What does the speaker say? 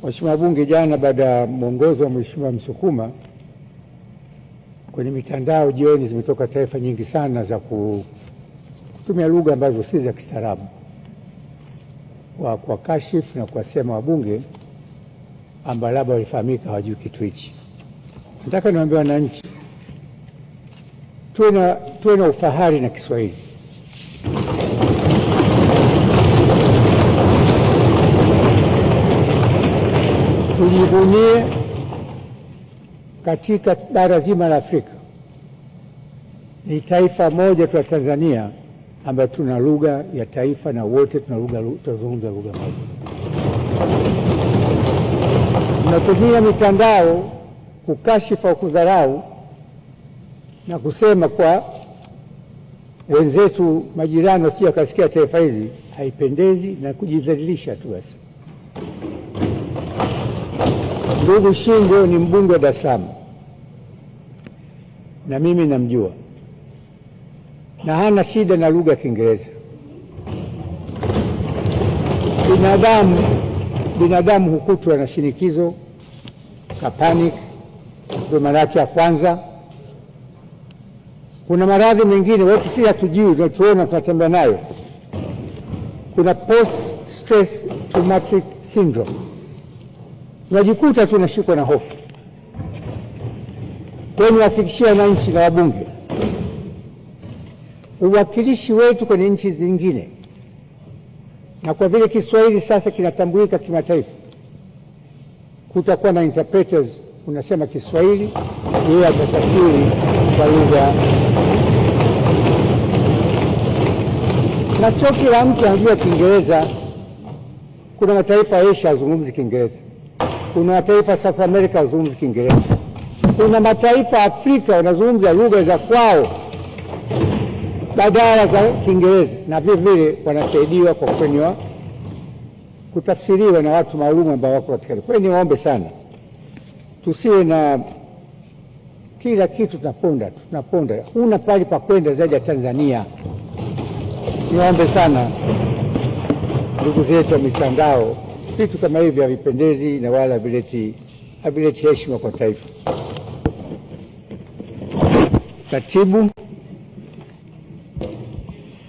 Mheshimiwa Bunge, jana baada ya mwongozo wa Mheshimiwa Msukuma kwenye mitandao jioni zimetoka taarifa nyingi sana za kutumia lugha ambazo si za kistaarabu kwa kashifu na kuwasema wabunge ambao labda walifahamika hawajui kitu hichi. Nataka niwaambie wananchi tuwe na ufahari na Kiswahili. Tujivunie katika bara zima la Afrika ni taifa moja tu la Tanzania ambayo tuna lugha ya taifa na wote tunazungumza lugha moja. Tunatumia mitandao kukashifa au kudharau na kusema kwa wenzetu majirani wasije wakasikia taifa hizi, haipendezi na kujidhalilisha tu basi. Ndugu Shingo ni mbunge wa Dar es Salaam na mimi namjua, na hana shida na lugha ya Kiingereza. Binadamu hukutwa na shinikizo, kapanic, ndio mara yake ya kwanza. Kuna maradhi mengine wote sisi hatujui, tunatuona tunatembea nayo. Kuna post stress traumatic syndrome, unajikuta tunashikwa na hofu. Kwa hiyo niwahakikishie wananchi na wabunge, uwakilishi wetu kwenye nchi zingine, na kwa vile Kiswahili sasa kinatambulika kimataifa, kutakuwa na interpreters. Unasema Kiswahili, yeye atatafsiri kwa lugha, na sio kila mtu anajua Kiingereza. Kuna mataifa ya Asia yazungumzi Kiingereza, kuna mataifa South America yazungumzi Kiingereza, kuna mataifa ya Afrika wanazungumza lugha za kwao badala za Kiingereza, na vile vile wanasaidiwa kwa kufanywa kutafsiriwa na watu maalum ambao wako katika. Kwa hiyo niwaombe sana tusiwe na kila kitu tunaponda. Huna pali pa kwenda zaidi ya Tanzania. Niwaombe sana ndugu zetu wa mitandao, vitu kama hivi havipendezi na wala havileti heshima kwa taifa. Katibu.